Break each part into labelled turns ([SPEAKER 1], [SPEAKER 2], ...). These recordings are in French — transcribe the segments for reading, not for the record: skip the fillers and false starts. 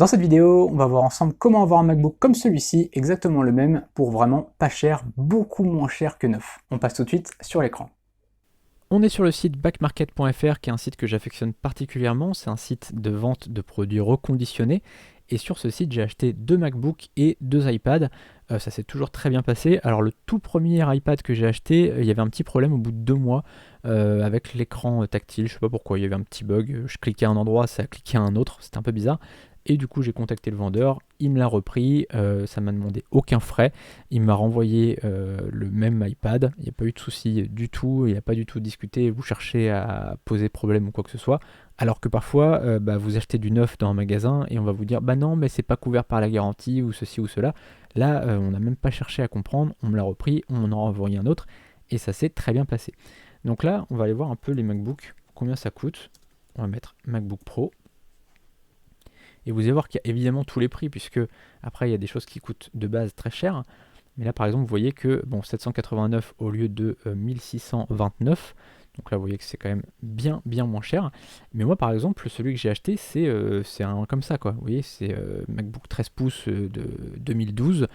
[SPEAKER 1] Dans cette vidéo, on va voir ensemble comment avoir un MacBook comme celui-ci, exactement le même, pour vraiment pas cher, beaucoup moins cher que neuf. On passe tout de suite sur l'écran.
[SPEAKER 2] On est sur le site backmarket.fr qui est un site que j'affectionne particulièrement, c'est un site de vente de produits reconditionnés et sur ce site j'ai acheté 2 MacBooks et 2 iPads, ça s'est toujours très bien passé. Alors le tout premier iPad que j'ai acheté, il y avait un petit problème au bout de 2 mois avec l'écran tactile, je sais pas pourquoi, il y avait un petit bug, je cliquais à un endroit, ça cliquait à un autre, c'était un peu bizarre. Et du coup j'ai contacté le vendeur, il me l'a repris, ça m'a demandé aucun frais, il m'a renvoyé le même iPad, il n'y a pas eu de souci du tout, il n'a pas du tout discuté, vous cherchez à poser problème ou quoi que ce soit, alors que parfois vous achetez du neuf dans un magasin et on va vous dire bah non mais c'est pas couvert par la garantie ou ceci ou cela. Là on n'a même pas cherché à comprendre, on me l'a repris, on m'en a renvoyé un autre et ça s'est très bien passé. Donc là on va aller voir un peu les MacBooks, combien ça coûte. On va mettre MacBook Pro. Et vous allez voir qu'il y a évidemment tous les prix, puisque après il y a des choses qui coûtent de base très cher. Mais là par exemple vous voyez que bon 789 au lieu de 1629. Donc là vous voyez que c'est quand même bien moins cher. Mais moi par exemple celui que j'ai acheté c'est un comme ça quoi. Vous voyez c'est MacBook 13 pouces de 2012.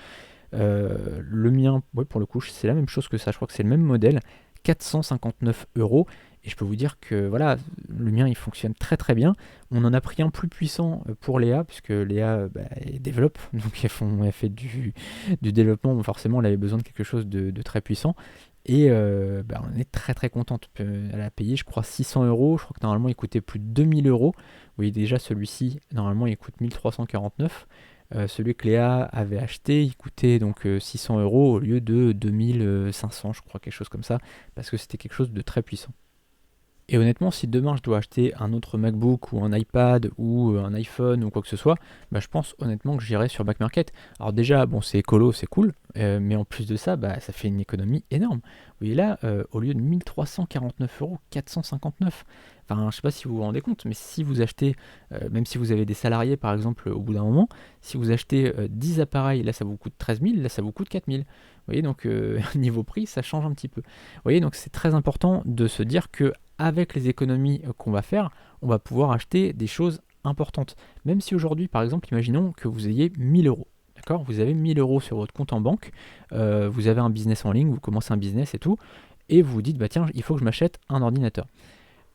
[SPEAKER 2] Le mien, ouais, pour le coup c'est la même chose que ça, je crois que c'est le même modèle. 459 euros. Et je peux vous dire que voilà, le mien il fonctionne très bien. On en a pris un plus puissant pour Léa, puisque Léa elle développe, donc elle fait du développement, forcément elle avait besoin de quelque chose de très puissant. Et on est très contente. Elle a payé, je crois, 600 euros. Je crois que normalement il coûtait plus de 2000 euros. Vous voyez déjà celui-ci, normalement il coûte 1349. Celui que Léa avait acheté, il coûtait donc 600 euros au lieu de 2500, je crois, quelque chose comme ça, parce que c'était quelque chose de très puissant. Et honnêtement, si demain je dois acheter un autre MacBook ou un iPad ou un iPhone ou quoi que ce soit, je pense honnêtement que j'irai sur Back Market. Alors déjà, bon, c'est écolo, c'est cool, mais en plus de ça, ça fait une économie énorme. Vous voyez là, au lieu de 1349 euros, 459. Enfin, je sais pas si vous vous rendez compte, mais si vous achetez, même si vous avez des salariés par exemple, au bout d'un moment, si vous achetez 10 appareils, là ça vous coûte 13 000, là ça vous coûte 4 000. Vous voyez, donc niveau prix, ça change un petit peu. Vous voyez, donc c'est très important de se dire que avec les économies qu'on va faire, on va pouvoir acheter des choses importantes. Même si aujourd'hui, par exemple, imaginons que vous ayez 1000 euros. D'accord, vous avez 1000 euros sur votre compte en banque, vous avez un business en ligne, vous commencez un business et tout, et vous vous dites, bah tiens, il faut que je m'achète un ordinateur.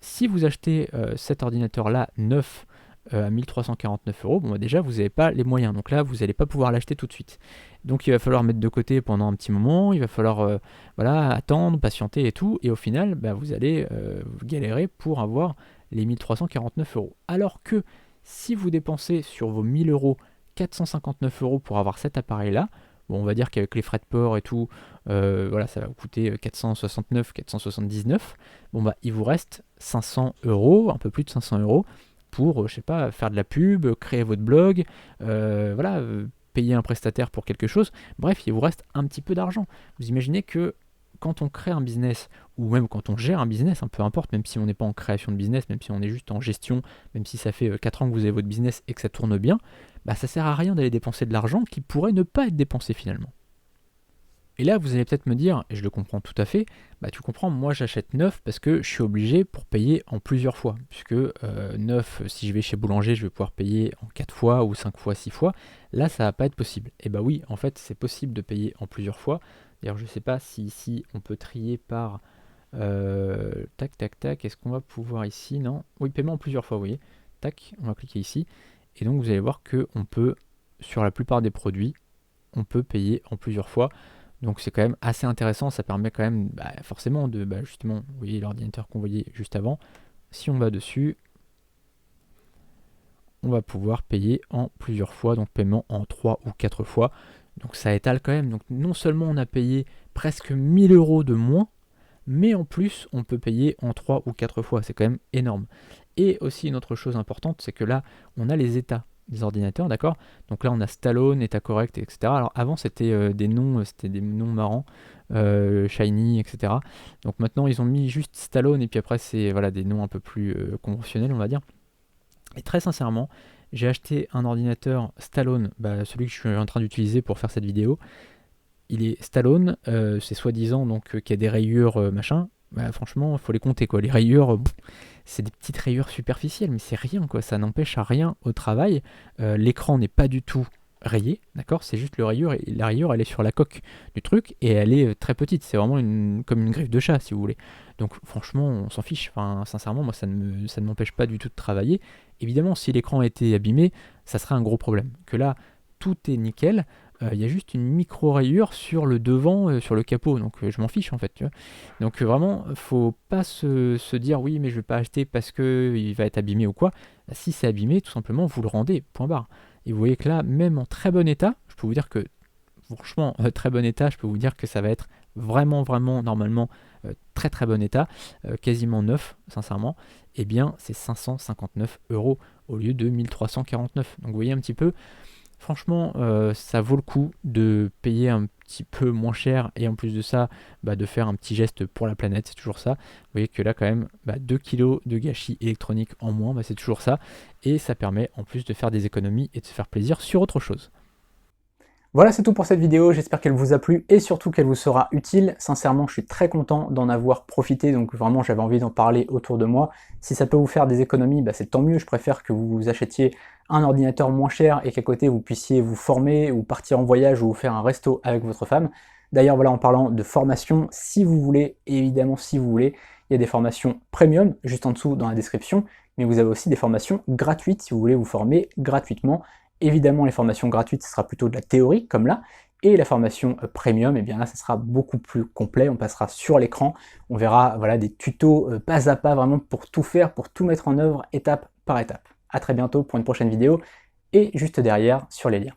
[SPEAKER 2] Si vous achetez cet ordinateur-là neuf à 1349 euros, bon, déjà vous n'avez pas les moyens, donc là vous n'allez pas pouvoir l'acheter tout de suite. Donc il va falloir mettre de côté pendant un petit moment, il va falloir attendre, patienter et tout, et au final vous allez galérer pour avoir les 1349 euros. Alors que si vous dépensez sur vos 1000 euros 459 euros pour avoir cet appareil-là, bon, on va dire qu'avec les frais de port et tout, ça va vous coûter 469, 479. Bon, il vous reste 500 euros, un peu plus de 500 euros, pour, je sais pas, faire de la pub, créer votre blog, payer un prestataire pour quelque chose. Bref, il vous reste un petit peu d'argent. Vous imaginez que quand on crée un business, ou même quand on gère un business, peu importe, même si on n'est pas en création de business, même si on est juste en gestion, même si ça fait 4 ans que vous avez votre business et que ça tourne bien, ça sert à rien d'aller dépenser de l'argent qui pourrait ne pas être dépensé finalement. Et là, vous allez peut-être me dire, et je le comprends tout à fait, tu comprends, moi j'achète neuf parce que je suis obligé pour payer en plusieurs fois. Puisque neuf, si je vais chez Boulanger, je vais pouvoir payer en 4 fois ou 5 fois, 6 fois. Là, ça va pas être possible. Et oui, en fait, c'est possible de payer en plusieurs fois. D'ailleurs, je ne sais pas si ici on peut trier par tac, est-ce qu'on va pouvoir ici? Non. Oui, paiement en plusieurs fois, vous voyez. Tac, on va cliquer ici. Et donc, vous allez voir qu'on peut, sur la plupart des produits, on peut payer en plusieurs fois. Donc c'est quand même assez intéressant, ça permet quand même forcément de, justement, vous voyez l'ordinateur qu'on voyait juste avant, si on va dessus, on va pouvoir payer en plusieurs fois, donc paiement en 3 ou 4 fois, donc ça étale quand même, donc non seulement on a payé presque 1000 euros de moins, mais en plus on peut payer en 3 ou 4 fois, c'est quand même énorme. Et aussi une autre chose importante, c'est que là on a les états des ordinateurs, d'accord. Donc là on a Stallone, état correct, etc. Alors avant c'était des noms marrants, Shiny, etc. Donc maintenant ils ont mis juste Stallone et puis après c'est des noms un peu plus conventionnels, on va dire. Et très sincèrement, j'ai acheté un ordinateur Stallone, celui que je suis en train d'utiliser pour faire cette vidéo. Il est Stallone, c'est soi-disant donc qu'il y a des rayures machin. bah, franchement, il faut les compter, quoi. Les rayures, c'est des petites rayures superficielles, mais c'est rien, quoi. Ça n'empêche à rien au travail. L'écran n'est pas du tout rayé, d'accord? C'est juste le rayure, et la rayure, elle est sur la coque du truc, et elle est très petite. C'est vraiment comme une griffe de chat, si vous voulez. Donc franchement, on s'en fiche. Enfin, sincèrement, moi, ça ne m'empêche pas du tout de travailler. Évidemment, si l'écran était abîmé, ça serait un gros problème. Que là, tout est nickel. Il y a juste une micro-rayure sur le devant, sur le capot, donc je m'en fiche en fait, tu vois. Donc vraiment, faut pas se dire oui, mais je vais pas acheter parce que il va être abîmé ou quoi. Si c'est abîmé, tout simplement, vous le rendez, point barre. Et vous voyez que là, même en très bon état, je peux vous dire que, franchement, très bon état, je peux vous dire que ça va être vraiment, vraiment, normalement, très très bon état, quasiment neuf, sincèrement, eh bien, c'est 559 € au lieu de 1349. Donc vous voyez un petit peu. Franchement, ça vaut le coup de payer un petit peu moins cher et en plus de ça, de faire un petit geste pour la planète, c'est toujours ça. Vous voyez que là quand même, 2 kilos de gâchis électronique en moins, c'est toujours ça. Et ça permet en plus de faire des économies et de se faire plaisir sur autre chose.
[SPEAKER 1] Voilà, c'est tout pour cette vidéo, j'espère qu'elle vous a plu et surtout qu'elle vous sera utile. Sincèrement, je suis très content d'en avoir profité, donc vraiment j'avais envie d'en parler autour de moi. Si ça peut vous faire des économies, c'est tant mieux, je préfère que vous achetiez un ordinateur moins cher et qu'à côté vous puissiez vous former ou partir en voyage ou vous faire un resto avec votre femme. D'ailleurs, voilà, en parlant de formation, si vous voulez, évidemment si vous voulez, il y a des formations premium juste en dessous dans la description, mais vous avez aussi des formations gratuites si vous voulez vous former gratuitement. Évidemment, les formations gratuites, ce sera plutôt de la théorie, comme là, et la formation premium, et bien là, ça sera beaucoup plus complet, on passera sur l'écran, on verra voilà, des tutos pas à pas, vraiment pour tout faire, pour tout mettre en œuvre, étape par étape. A très bientôt pour une prochaine vidéo, et juste derrière, sur les liens.